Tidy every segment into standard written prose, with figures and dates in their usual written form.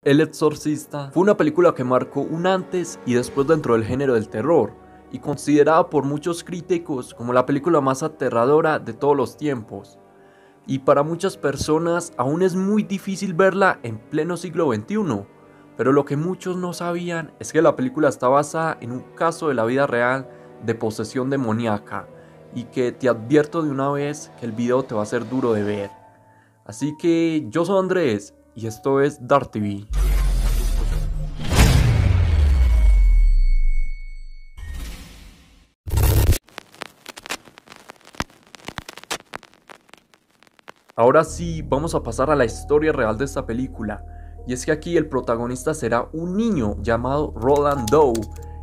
El Exorcista fue una película que marcó un antes y después dentro del género del terror, y considerada por muchos críticos como la película más aterradora de todos los tiempos. Y para muchas personas aún es muy difícil verla en pleno siglo XXI, pero lo que muchos no sabían es que la película está basada en un caso de la vida real de posesión demoníaca, y que te advierto de una vez que el video te va a ser duro de ver. Así que yo soy Andrés y esto es Dark TV. Ahora sí, vamos a pasar a la historia real de esta película, y es que aquí el protagonista será un niño llamado Roland Doe,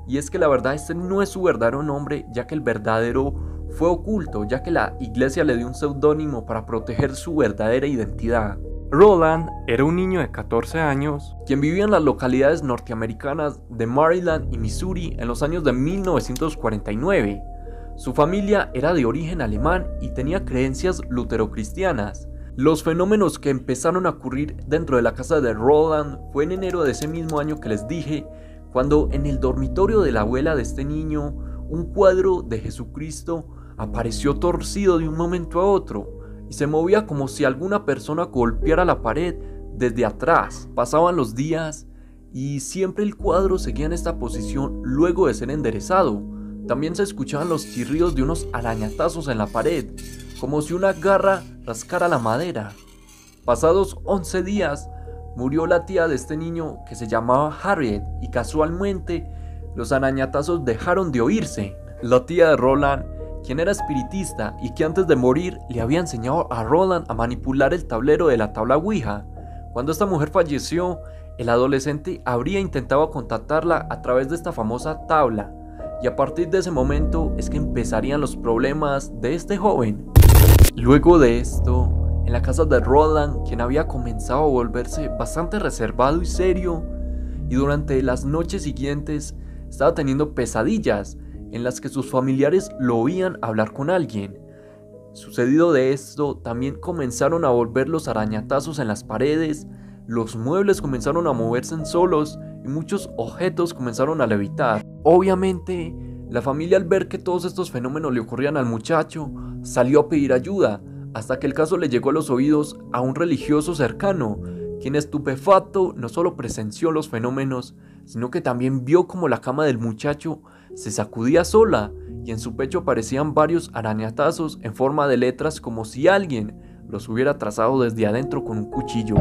y es que la verdad este no es su verdadero nombre, ya que el verdadero fue oculto, ya que la iglesia le dio un seudónimo para proteger su verdadera identidad. Roland era un niño de 14 años, quien vivía en las localidades norteamericanas de Maryland y Missouri en los años de 1949. Su familia era de origen alemán y tenía creencias luterocristianas. Los fenómenos que empezaron a ocurrir dentro de la casa de Roland fue en enero de ese mismo año que les dije, cuando en el dormitorio de la abuela de este niño, un cuadro de Jesucristo apareció torcido de un momento a otro y se movía como si alguna persona golpeara la pared desde atrás. Pasaban los días y siempre el cuadro seguía en esta posición luego de ser enderezado. También se escuchaban los chirridos de unos arañatazos en la pared, como si una garra rascara la madera. Pasados 11 días, murió la tía de este niño que se llamaba Harriet y casualmente los arañatazos dejaron de oírse. La tía de Roland, quien era espiritista y que antes de morir le había enseñado a Roland a manipular el tablero de la tabla Ouija. Cuando esta mujer falleció, el adolescente habría intentado contactarla a través de esta famosa tabla, y a partir de ese momento es que empezarían los problemas de este joven. Luego de esto, en la casa de Roland, quien había comenzado a volverse bastante reservado y serio, y durante las noches siguientes estaba teniendo pesadillas en las que sus familiares lo oían hablar con alguien. Sucedido de esto, también comenzaron a volver los arañatazos en las paredes, los muebles comenzaron a moverse solos y muchos objetos comenzaron a levitar. Obviamente, la familia al ver que todos estos fenómenos le ocurrían al muchacho, salió a pedir ayuda, hasta que el caso le llegó a los oídos a un religioso cercano, quien estupefacto no solo presenció los fenómenos, sino que también vio como la cama del muchacho se sacudía sola y en su pecho aparecían varios arañatazos en forma de letras como si alguien los hubiera trazado desde adentro con un cuchillo.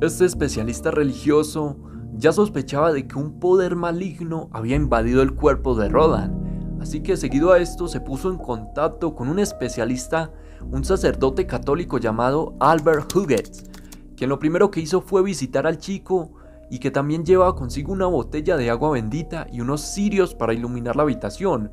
Este especialista religioso ya sospechaba de que un poder maligno había invadido el cuerpo de Roland, así que seguido a esto se puso en contacto con un especialista, un sacerdote católico llamado Albert Huguet, quien lo primero que hizo fue visitar al chico y que también llevaba consigo una botella de agua bendita y unos cirios para iluminar la habitación.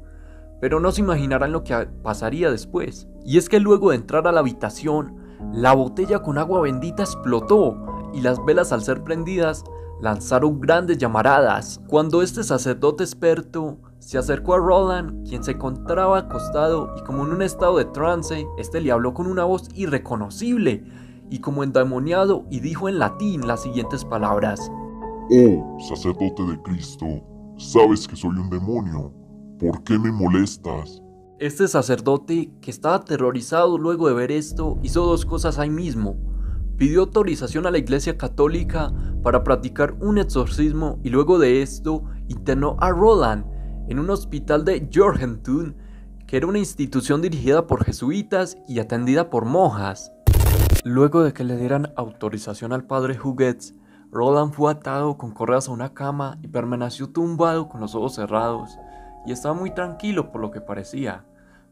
Pero no se imaginarán lo que pasaría después. Y es que luego de entrar a la habitación, la botella con agua bendita explotó y las velas al ser prendidas lanzaron grandes llamaradas. Cuando este sacerdote experto se acercó a Roland, quien se encontraba acostado y como en un estado de trance, este le habló con una voz irreconocible y como endemoniado y dijo en latín las siguientes palabras: «Oh, sacerdote de Cristo, sabes que soy un demonio, ¿por qué me molestas?» Este sacerdote, que estaba aterrorizado luego de ver esto, hizo dos cosas ahí mismo. Pidió autorización a la iglesia católica para practicar un exorcismo y luego de esto internó a Roland en un hospital de Georgetown, que era una institución dirigida por jesuitas y atendida por monjas. Luego de que le dieran autorización al padre Huguet, Roland fue atado con correas a una cama y permaneció tumbado con los ojos cerrados, y estaba muy tranquilo por lo que parecía.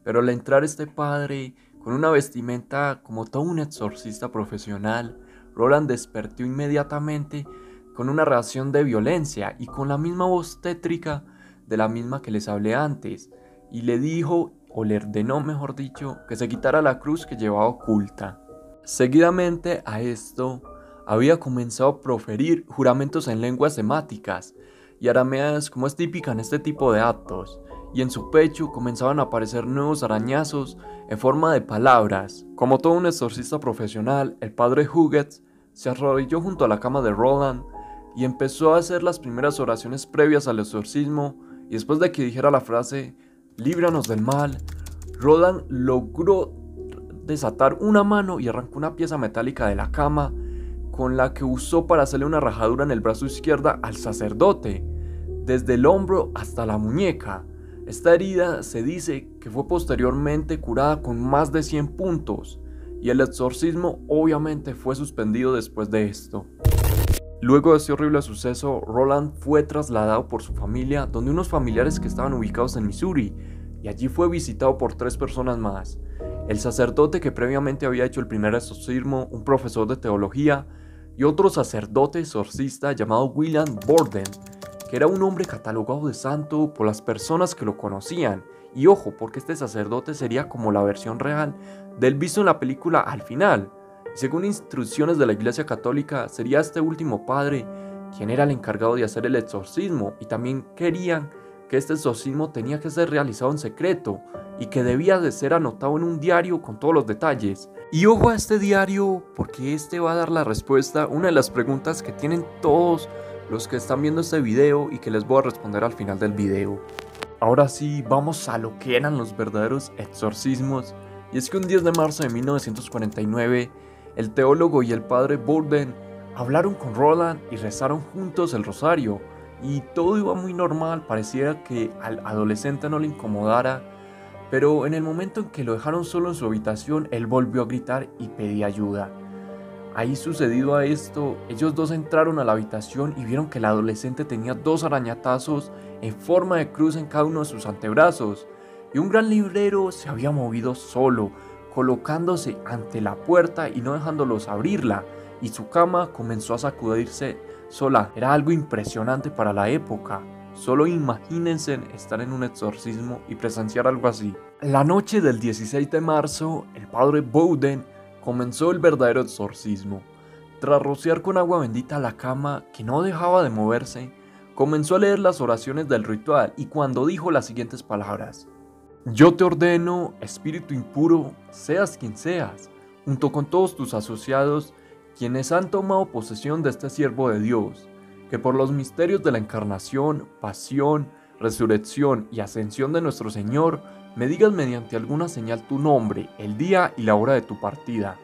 Pero al entrar este padre, con una vestimenta como todo un exorcista profesional, Roland despertó inmediatamente con una reacción de violencia y con la misma voz tétrica de la misma que les hablé antes, y le dijo, o le ordenó mejor dicho, que se quitara la cruz que llevaba oculta. Seguidamente a esto, había comenzado a proferir juramentos en lenguas semáticas y arameas como es típica en este tipo de actos, y en su pecho comenzaban a aparecer nuevos arañazos en forma de palabras. Como todo un exorcista profesional, el padre Huguet se arrodilló junto a la cama de Roland y empezó a hacer las primeras oraciones previas al exorcismo, y después de que dijera la frase "líbranos del mal", Roland logró desatar una mano y arrancó una pieza metálica de la cama, con la que usó para hacerle una rajadura en el brazo izquierdo al sacerdote, desde el hombro hasta la muñeca. Esta herida se dice que fue posteriormente curada con más de 100 puntos, y el exorcismo obviamente fue suspendido después de esto. Luego de este horrible suceso, Roland fue trasladado por su familia donde unos familiares que estaban ubicados en Missouri, y allí fue visitado por 3 personas más: el sacerdote que previamente había hecho el primer exorcismo, un profesor de teología, y otro sacerdote exorcista llamado William Borden, que era un hombre catalogado de santo por las personas que lo conocían. Y ojo, porque este sacerdote sería como la versión real del visto en la película al final. Según instrucciones de la Iglesia Católica, sería este último padre quien era el encargado de hacer el exorcismo, y también querían que este exorcismo tenía que ser realizado en secreto y que debía de ser anotado en un diario con todos los detalles. Y ojo a este diario, porque este va a dar la respuesta a una de las preguntas que tienen todos los que están viendo este video y que les voy a responder al final del video. Ahora sí, vamos a lo que eran los verdaderos exorcismos. Y es que un 10 de marzo de 1949, el teólogo y el padre Borden hablaron con Roland y rezaron juntos el rosario, y todo iba muy normal. Pareciera que al adolescente no le incomodara, pero en el momento en que lo dejaron solo en su habitación, él volvió a gritar y pedía ayuda. Ahí, sucedido a esto, ellos dos entraron a la habitación y vieron que el adolescente tenía 2 arañatazos en forma de cruz en cada uno de sus antebrazos, y un gran librero se había movido solo, colocándose ante la puerta y no dejándolos abrirla, y su cama comenzó a sacudirse sola. Era algo impresionante para la época. Solo imagínense estar en un exorcismo y presenciar algo así. La noche del 16 de marzo, el padre Bowden comenzó el verdadero exorcismo. Tras rociar con agua bendita la cama, que no dejaba de moverse, comenzó a leer las oraciones del ritual, y cuando dijo las siguientes palabras: "Yo te ordeno, espíritu impuro, seas quien seas, junto con todos tus asociados, quienes han tomado posesión de este siervo de Dios, que por los misterios de la encarnación, pasión, resurrección y ascensión de nuestro Señor, me digas mediante alguna señal tu nombre, el día y la hora de tu partida".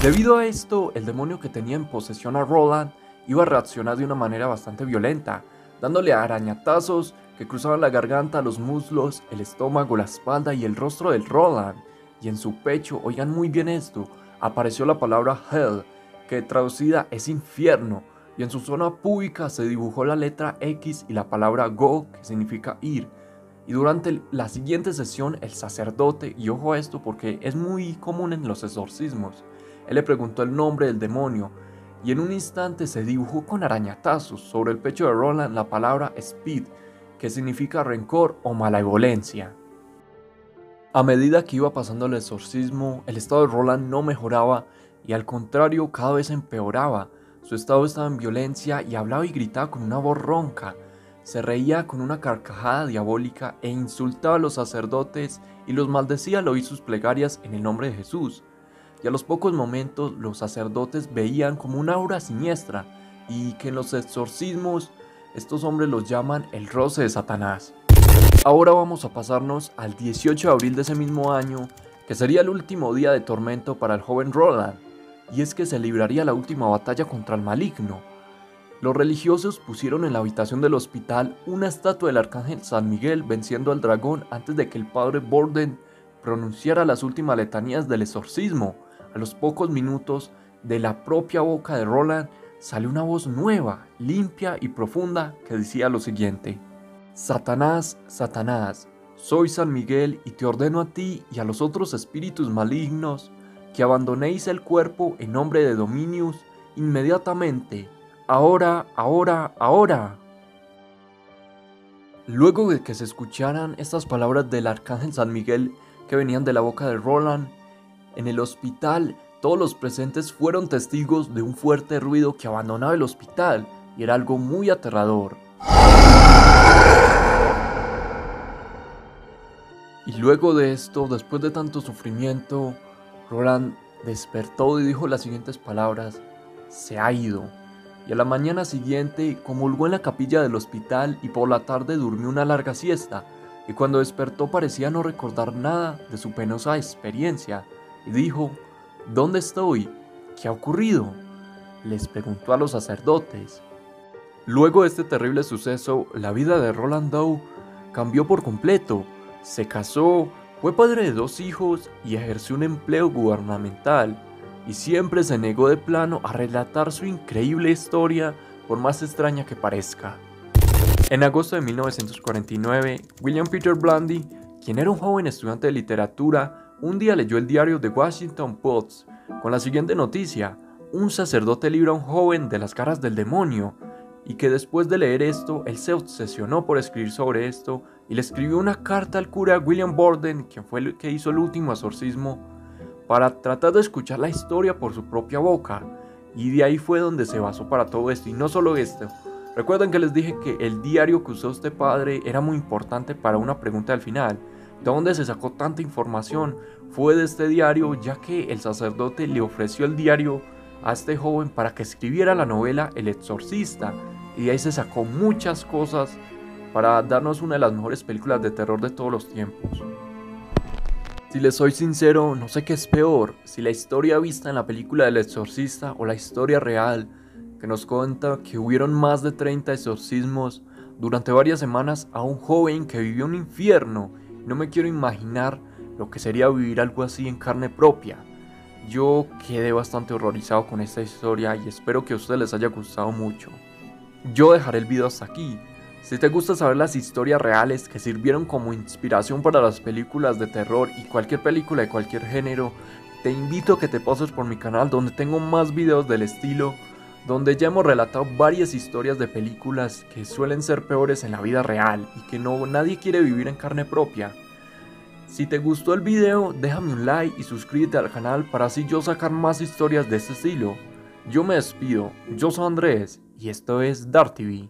Debido a esto, el demonio que tenía en posesión a Roland iba a reaccionar de una manera bastante violenta, dándole arañatazos que cruzaban la garganta, los muslos, el estómago, la espalda y el rostro del Roland. Y en su pecho, oigan muy bien esto, apareció la palabra Hell, que traducida es infierno, y en su zona púbica se dibujó la letra X y la palabra Go, que significa ir. Y durante la siguiente sesión, el sacerdote, y ojo a esto porque es muy común en los exorcismos, él le preguntó el nombre del demonio, y en un instante se dibujó con arañatazos sobre el pecho de Roland la palabra Speed, que significa rencor o malevolencia. A medida que iba pasando el exorcismo, el estado de Roland no mejoraba, y al contrario cada vez empeoraba. Su estado estaba en violencia y hablaba y gritaba con una voz ronca. Se reía con una carcajada diabólica e insultaba a los sacerdotes y los maldecía al oír sus plegarias en el nombre de Jesús. Y a los pocos momentos los sacerdotes veían como una aura siniestra, y que en los exorcismos estos hombres los llaman el roce de Satanás. Ahora vamos a pasarnos al 18 de abril de ese mismo año, que sería el último día de tormento para el joven Roland, y es que se libraría la última batalla contra el maligno. Los religiosos pusieron en la habitación del hospital una estatua del arcángel San Miguel venciendo al dragón antes de que el padre Borden pronunciara las últimas letanías del exorcismo. A los pocos minutos, de la propia boca de Roland salió una voz nueva, limpia y profunda que decía lo siguiente: "Satanás, Satanás, soy San Miguel y te ordeno a ti y a los otros espíritus malignos que abandonéis el cuerpo en nombre de Dominius inmediatamente, ahora, ahora, ahora". Luego de que se escucharan estas palabras del arcángel San Miguel que venían de la boca de Roland, en el hospital todos los presentes fueron testigos de un fuerte ruido que abandonaba el hospital, y era algo muy aterrador. Y luego de esto, después de tanto sufrimiento, Roland despertó y dijo las siguientes palabras: se ha ido. Y a la mañana siguiente comulgó en la capilla del hospital y por la tarde durmió una larga siesta, y cuando despertó parecía no recordar nada de su penosa experiencia, y dijo: ¿dónde estoy? ¿Qué ha ocurrido?, les preguntó a los sacerdotes. Luego de este terrible suceso, la vida de Roland Doe cambió por completo. Se casó, fue padre de 2 hijos y ejerció un empleo gubernamental, y siempre se negó de plano a relatar su increíble historia, por más extraña que parezca. En agosto de 1949, William Peter Blatty, quien era un joven estudiante de literatura, un día leyó el diario The Washington Post con la siguiente noticia: un sacerdote libra a un joven de las garras del demonio, y que después de leer esto, él se obsesionó por escribir sobre esto y le escribió una carta al cura William Borden, quien fue el que hizo el último exorcismo, para tratar de escuchar la historia por su propia boca, y de ahí fue donde se basó para todo esto. Y no solo esto, recuerden que les dije que el diario que usó este padre era muy importante para una pregunta al final. ¿De dónde se sacó tanta información? Fue de este diario, ya que el sacerdote le ofreció el diario a este joven para que escribiera la novela El Exorcista, y de ahí se sacó muchas cosas para darnos una de las mejores películas de terror de todos los tiempos. Si les soy sincero, no sé qué es peor, si la historia vista en la película del Exorcista o la historia real, que nos cuenta que hubieron más de 30 exorcismos durante varias semanas a un joven que vivió un infierno. No me quiero imaginar lo que sería vivir algo así en carne propia. Yo quedé bastante horrorizado con esta historia y espero que a ustedes les haya gustado mucho. Yo dejaré el video hasta aquí. Si te gusta saber las historias reales que sirvieron como inspiración para las películas de terror y cualquier película de cualquier género, te invito a que te pases por mi canal, donde tengo más videos del estilo, donde ya hemos relatado varias historias de películas que suelen ser peores en la vida real y que nadie quiere vivir en carne propia. Si te gustó el video, déjame un like y suscríbete al canal para así yo sacar más historias de este estilo. Yo me despido, yo soy Andrés y esto es Dart TV.